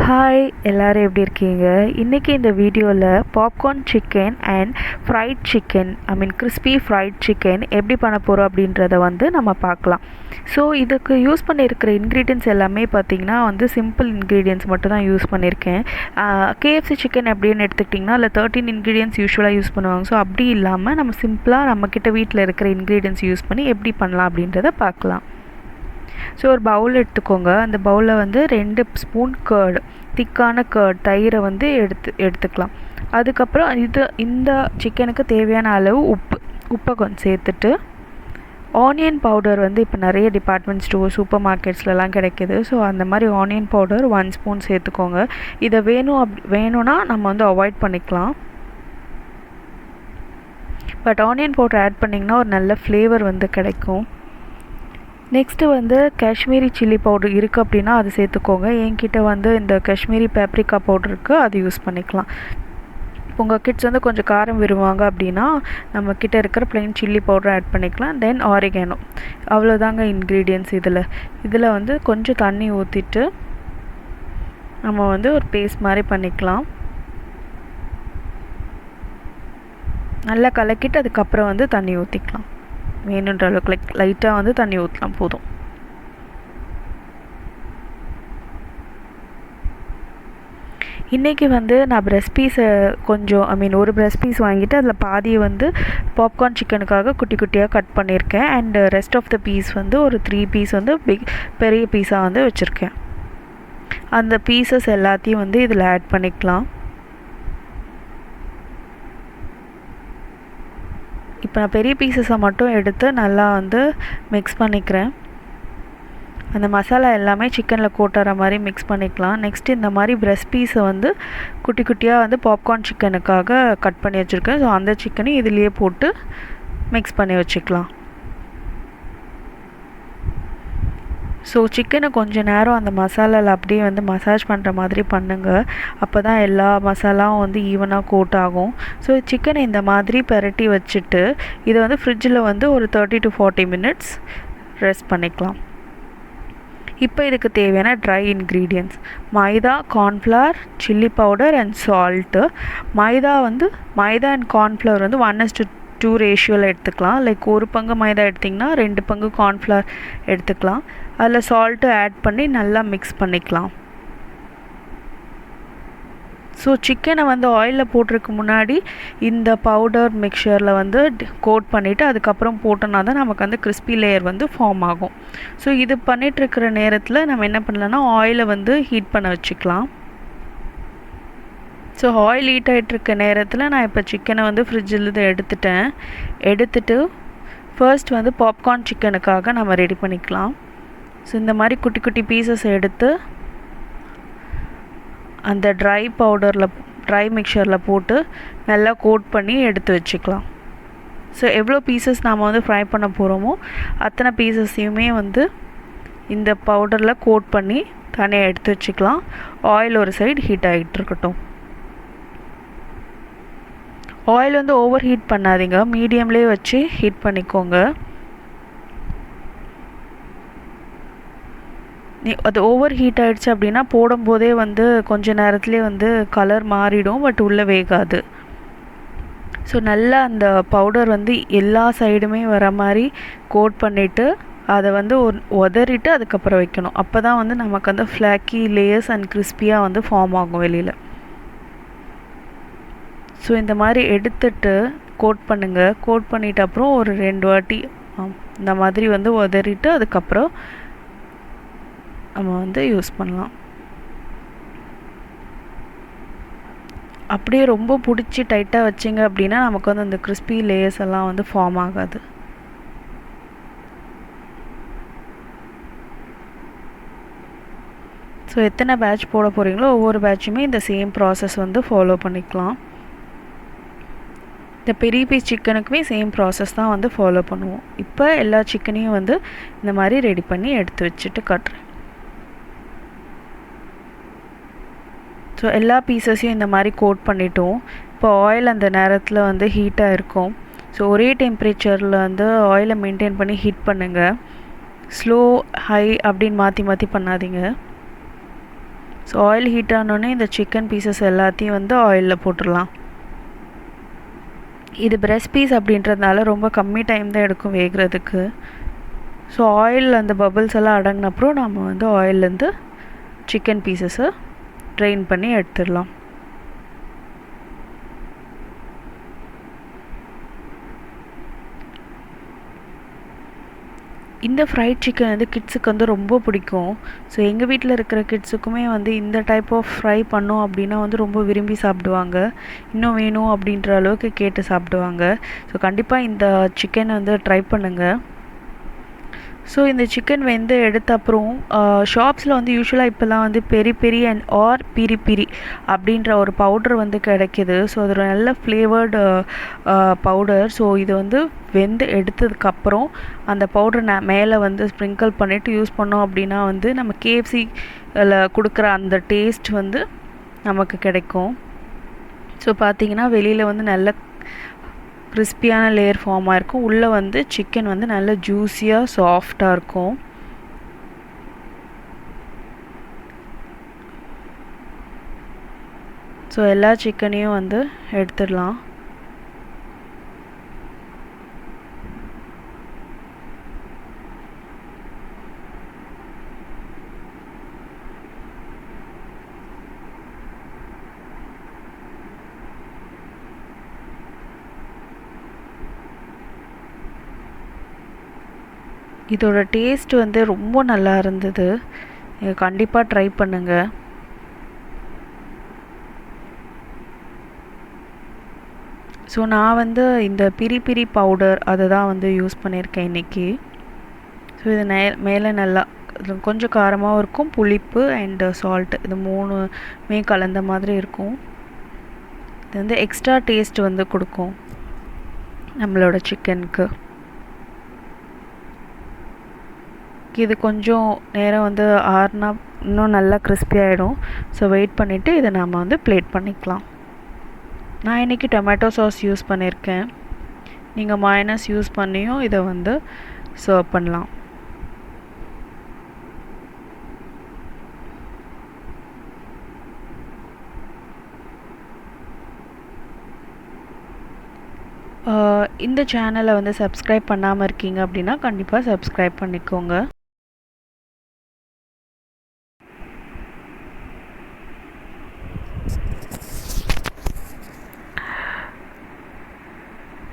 Hi எல்லோரும் எப்படி இருக்கீங்க? இன்றைக்கி இந்த வீடியோவில் popcorn chicken and freight chicken crispy fried chicken எப்படி பண்ண போகிறோம் அப்படின்றத நம்ம பார்க்கலாம். ஸோ இதுக்கு யூஸ் பண்ணியிருக்கிற இன்க்ரீடியன்ட்ஸ் எல்லாமே பார்த்திங்கன்னா சிம்பிள் இன்க்ரீடியன்ட்ஸ் மட்டும் தான் யூஸ் பண்ணியிருக்கேன். கேஎஃப்சி சிக்கன் எப்படின்னு எடுத்துக்கிட்டிங்கன்னா அதில் 13 இன்க்ரீடியன்ட்ஸ் யூஸ்வலாக யூஸ் பண்ணுவாங்க. ஸோ அப்படி இல்லாமல் நம்ம சிம்பிளாக நம்மக்கிட்ட வீட்டில் இருக்கிற இன்க்ரீடியன்ட்ஸ் யூஸ் பண்ணி எப்படி பண்ணலாம் அப்படின்றத பார்க்கலாம். ஸோ ஒரு பவுல் எடுத்துக்கோங்க. அந்த பவுலில் 2 ஸ்பூன் கர்டு, திக்கான கர்ட் தயிரை எடுத்துக்கலாம். அதுக்கப்புறம் இந்த சிக்கனுக்கு தேவையான அளவு உப்பை கொஞ்சம் சேர்த்துட்டு, ஆனியன் பவுடர் இப்போ நிறைய டிபார்ட்மெண்ட் ஸ்டோர், சூப்பர் மார்க்கெட்ஸ்லலாம் கிடைக்கிது. ஸோ அந்த மாதிரி ஆனியன் பவுடர் 1 ஸ்பூன் சேர்த்துக்கோங்க. இதை வேணும்னா நம்ம அவாய்ட் பண்ணிக்கலாம். பட் ஆனியன் பவுடர் ஆட் பண்ணிங்கன்னா ஒரு நல்ல ஃப்ளேவர் கிடைக்கும். நெக்ஸ்ட்டு காஷ்மீரி சில்லி பவுடர் இருக்குது அப்படின்னா அது சேர்த்துக்கோங்க. என்கிட்ட இந்த காஷ்மீரி பேப்ரிக்கா பவுடர் இருக்குது, அது யூஸ் பண்ணிக்கலாம். உங்கள் கிட்ஸ் கொஞ்சம் காரம் விரும்புவாங்க அப்படின்னா நம்மக்கிட்ட இருக்கிற ப்ளைன் சில்லி பவுடர் ஆட் பண்ணிக்கலாம். தென் oregano, அவ்வளோதாங்க இன்க்ரீடியன்ட்ஸ். இதில் கொஞ்சம் தண்ணி ஊற்றிட்டு நம்ம ஒரு பேஸ்ட் மாதிரி பண்ணிக்கலாம். நல்லா கலக்கிட்டு அதுக்கப்புறம் தண்ணி ஊற்றிக்கலாம். வேணுன்ற அளவுக்கு லைட்டாக தண்ணி ஊற்றலாம், போதும். இன்றைக்கி நான் ப்ரெஸ் பீஸை கொஞ்சம் ஒரு ப்ரெஸ் பீஸ் வாங்கிட்டு அதில் பாதியை பாப்கார்ன் சிக்கனுக்காக குட்டி குட்டியாக கட் பண்ணியிருக்கேன். And rest of the piece ஒரு 3 பீஸ் பெரிய பீஸாக வச்சுருக்கேன். அந்த பீசஸ் எல்லாத்தையும் இதில் ஆட் பண்ணிக்கலாம். இப்போ நான் பெரிய பீசஸை மட்டும் எடுத்து நல்லா மிக்ஸ் பண்ணிக்கிறேன். அந்த மசாலா எல்லாமே சிக்கனில் கோட்டுற மாதிரி மிக்ஸ் பண்ணிக்கலாம். நெக்ஸ்ட்டு இந்த மாதிரி ப்ரெஸ் பீஸை குட்டி குட்டியாக பாப்கார்ன் சிக்கனுக்காக கட் பண்ணி வச்சுருக்கேன். ஸோ அந்த சிக்கனையும் இதிலேயே போட்டு மிக்ஸ் பண்ணி வச்சுக்கலாம். ஸோ சிக்கனை கொஞ்சம் நேரம் அந்த மசாலாவில் அப்படியே மசாஜ் பண்ணுற மாதிரி பண்ணுங்கள். அப்போ தான் எல்லா மசாலாவும் ஈவனாக கோட் ஆகும். ஸோ சிக்கனை இந்த மாதிரி பெரட்டி வச்சுட்டு இதை ஃப்ரிட்ஜில் ஒரு 30 to 40 minutes ரெஸ்ட் பண்ணிக்கலாம். இப்போ இதுக்கு தேவையான try ingredients: maida, cornflour, chilli powder and salt. Maida and cornflour 1:2 ரேஷியோவில் எடுத்துக்கலாம். லைக் 1 பங்கு மைதா எடுத்திங்கன்னா 2 பங்கு கார்ன்ஃப்ளவர் எடுத்துக்கலாம். அதில் சால்ட்டு ஆட் பண்ணி நல்லா மிக்ஸ் பண்ணிக்கலாம். ஸோ சிக்கனை ஆயிலில் போட்டிருக்கு முன்னாடி இந்த பவுடர் மிக்சரில் கோட் பண்ணிவிட்டு அதுக்கப்புறம் போட்டோன்னா தான் நமக்கு கிறிஸ்பி லேயர் ஃபார்ம் ஆகும். ஸோ இது பண்ணிகிட்ருக்கிற நேரத்தில் நம்ம என்ன பண்ணலான்னா ஆயிலை ஹீட் பண்ண வச்சுக்கலாம். ஸோ ஆயில் ஹீட் ஆகிட்ருக்க நேரத்தில் நான் இப்போ சிக்கனை ஃப்ரிட்ஜில் எடுத்துட்டு ஃபர்ஸ்ட் பாப்கார்ன் சிக்கனுக்காக நம்ம ரெடி பண்ணிக்கலாம். ஸோ இந்த மாதிரி குட்டி குட்டி பீசஸ் எடுத்து அந்த ட்ரை மிக்சரில் போட்டு நல்லா கோட் பண்ணி எடுத்து வச்சுக்கலாம். ஸோ எவ்வளோ பீசஸ் நாம் ஃப்ரை பண்ண போகிறோமோ அத்தனை பீசஸையுமே இந்த பவுடரில் கோட் பண்ணி தனியாக எடுத்து வச்சுக்கலாம். ஆயில் ஒரு சைடு ஹீட் ஆகிட்டு இருக்கட்டும். ஆயில் ஓவர் ஹீட் பண்ணாதீங்க, மீடியம்லேயே வச்சு ஹீட் பண்ணிக்கோங்க. அது ஓவர் ஹீட் ஆகிடுச்சு அப்படின்னா போடும்போதே கொஞ்சம் நேரத்துலேயே கலர் மாறிடும், பட் உள்ளே வேகாது. ஸோ நல்லா அந்த பவுடர் எல்லா சைடுமே வர மாதிரி கோட் பண்ணிவிட்டு அதை உதறிட்டு அதுக்கப்புறம் வைக்கணும். அப்போ தான் நமக்கு ஃப்ளாக்கி லேயர்ஸ் அண்ட் கிறிஸ்பியாக ஃபார்ம் ஆகும் வெளியில். ஸோ இந்த மாதிரி எடுத்துட்டு கோட் பண்ணுங்கள். கோட் பண்ணிவிட்டு அப்புறம் ஒரு 2 வாட்டி இந்த மாதிரி உதறிட்டு அதுக்கப்புறம் நம்ம யூஸ் பண்ணலாம். அப்படியே ரொம்ப பிடிச்சி டைட்டாக வச்சிங்க அப்படின்னா நமக்கு அந்த கிறிஸ்பி லேயர்ஸ் எல்லாம் ஃபார்ம் ஆகாது. ஸோ எத்தனை பேட்ச் போட போகிறீங்களோ ஒவ்வொரு பேட்சுமே இந்த சேம் ப்ராசஸ் ஃபாலோ பண்ணிக்கலாம். இந்த பெரிய பீஸ் சிக்கனுக்குமே சேம் ப்ராசஸ் தான் ஃபாலோ பண்ணுவோம். இப்போ எல்லா சிக்கனையும் இந்த மாதிரி ரெடி பண்ணி எடுத்து வச்சுட்டு காட்டுறேன். ஸோ எல்லா பீசஸையும் இந்த மாதிரி கோட் பண்ணிட்டோம். இப்போ ஆயில் அந்த நேரத்தில் ஹீட்டாக இருக்கும். ஸோ ஒரே டெம்பரேச்சரில் ஆயிலை மெயின்டைன் பண்ணி ஹீட் பண்ணுங்கள். ஸ்லோ ஹை அப்படின்னு மாற்றி மாற்றி பண்ணாதீங்க. ஸோ ஆயில் ஹீட் ஆனோடனே இந்த சிக்கன் பீசஸ் எல்லாத்தையும் வந்து ஆயிலில் போட்டுடலாம். இது பிரெஸ்ட் பீஸ் அப்படின்றதுனால ரொம்ப கம்மி டைம் தான் எடுக்கும் வேகிறதுக்கு. ஸோ ஆயில் அந்த பபிள்ஸ் எல்லாம் அடங்கினப்புறம் நம்ம வந்து ஆயிலேருந்து சிக்கன் பீசஸை ட்ரெயின் பண்ணி எடுத்துடலாம். இந்த ஃப்ரைட் சிக்கன் வந்து கிட்ஸுக்கு வந்து ரொம்ப பிடிக்கும். ஸோ எங்கள் வீட்டில் இருக்கிற கிட்ஸுக்குமே வந்து இந்த டைப் ஆஃப் ஃப்ரை பண்ணோம் அப்படின்னா வந்து ரொம்ப விரும்பி சாப்பிடுவாங்க. இன்னும் வேணும் அப்படின்ற அளவுக்கு கேட்டு சாப்பிடுவாங்க. ஸோ கண்டிப்பாக இந்த சிக்கனை வந்து ட்ரை பண்ணுங்கள். ஸோ இந்த சிக்கன் வெந்து எடுத்த அப்புறம் ஷாப்ஸில் வந்து யூஸ்வலாக இப்போல்லாம் வந்து பெரி அண்ட் பிரி பிரி அப்படின்ற ஒரு பவுடர் வந்து கிடைக்கிது. ஸோ அது ஒரு நல்ல ஃப்ளேவர்டு பவுடர். ஸோ இது வந்து வெந்து எடுத்ததுக்கப்புறம் அந்த பவுடர் மேலே வந்து ஸ்ப்ரிங்கிள் பண்ணிவிட்டு யூஸ் பண்ணோம் அப்படின்னா வந்து நம்ம KFCல கொடுக்குற அந்த டேஸ்ட் வந்து நமக்கு கிடைக்கும். ஸோ பார்த்திங்கன்னா வெளியில் வந்து நல்ல கிறிஸ்பியான லேயர் ஃபார்ம் ஆகிருக்கும். உள்ளே வந்து சிக்கன் வந்து நல்ல ஜூஸியாக சாஃப்டாக இருக்கும். ஸோ எல்லா சிக்கனையும் வந்து எடுத்துடலாம். இதோட டேஸ்ட் வந்து ரொம்ப நல்லா இருந்தது. கண்டிப்பாக ட்ரை பண்ணுங்கள். ஸோ நான் வந்து இந்த பிரி பவுடர் அதை தான் வந்து யூஸ் பண்ணியிருக்கேன் இன்றைக்கி. ஸோ இது மேலே நல்லா கொஞ்சம் காரமாகவும் இருக்கும், புளிப்பு அண்டு சால்ட்டு இது 3மே கலந்த மாதிரி இருக்கும். இது வந்து எக்ஸ்ட்ரா டேஸ்ட் வந்து கொடுக்கும் நம்மளோட சிக்கனுக்கு. இது கொஞ்சம் நேரம் வந்து ஆறுனா இன்னும் நல்லா கிறிஸ்பி ஆகிடும். ஸோ வெயிட் பண்ணிவிட்டு இதை நாம் வந்து பிளேட் பண்ணிக்கலாம். நான் இன்றைக்கி டொமேட்டோ சாஸ் யூஸ் பண்ணியிருக்கேன். நீங்கள் மயோனைஸ் யூஸ் பண்ணியும் இதை வந்து சர்வ் பண்ணலாம். இந்த சேனலை வந்து சப்ஸ்கிரைப் பண்ணாமல் இருக்கீங்க அப்படின்னா கண்டிப்பாக சப்ஸ்கிரைப் பண்ணிக்கோங்க.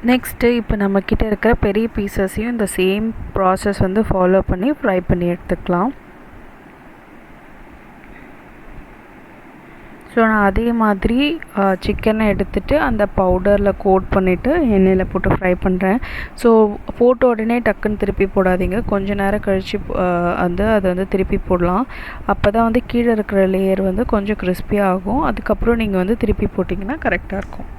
நெக்ஸ்ட்டு இப்போ நம்மக்கிட்ட இருக்கிற பெரிய பீசஸையும் இந்த சேம் ப்ராசஸ் வந்து ஃபாலோ பண்ணி ஃப்ரை பண்ணி எடுத்துக்கலாம். ஸோ நான் அதே மாதிரி சிக்கனை எடுத்துகிட்டு அந்த பவுடரில் கோட் பண்ணிவிட்டு எண்ணெயில் போட்டு ஃப்ரை பண்ணுறேன். ஸோ போட்ட உடனே டக்குன்னு திருப்பி போடாதீங்க. கொஞ்ச நேரம் கழித்து வந்து அதை வந்து திருப்பி போடலாம். அப்போ தான் வந்து கீழே இருக்கிற லேயர் வந்து கொஞ்சம் கிறிஸ்பியாக ஆகும். அதுக்கப்புறம் நீங்கள் வந்து திருப்பி போட்டிங்கன்னா கரெக்டாக இருக்கும்.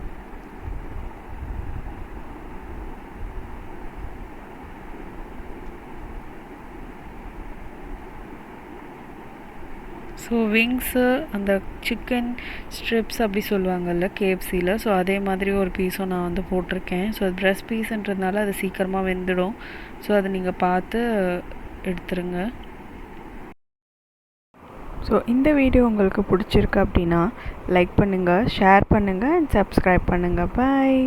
ஸோ விங்ஸு அந்த சிக்கன் ஸ்ட்ரிப்ஸ் அப்படி சொல்லுவாங்கள்ல KFCயில், ஸோ அதே மாதிரி ஒரு பீஸும் நான் வந்து போட்டிருக்கேன். ஸோ அது பிரெஸ்ட் பீஸுன்றதுனால அது சீக்கிரமாக வெந்துடும். ஸோ அதை நீங்கள் பார்த்து எடுத்துருங்க. ஸோ இந்த வீடியோ உங்களுக்கு பிடிச்சிருக்கு அப்படின்னா லைக் பண்ணுங்கள், ஷேர் பண்ணுங்கள் அண்ட் சப்ஸ்கிரைப் பண்ணுங்கள். பாய்.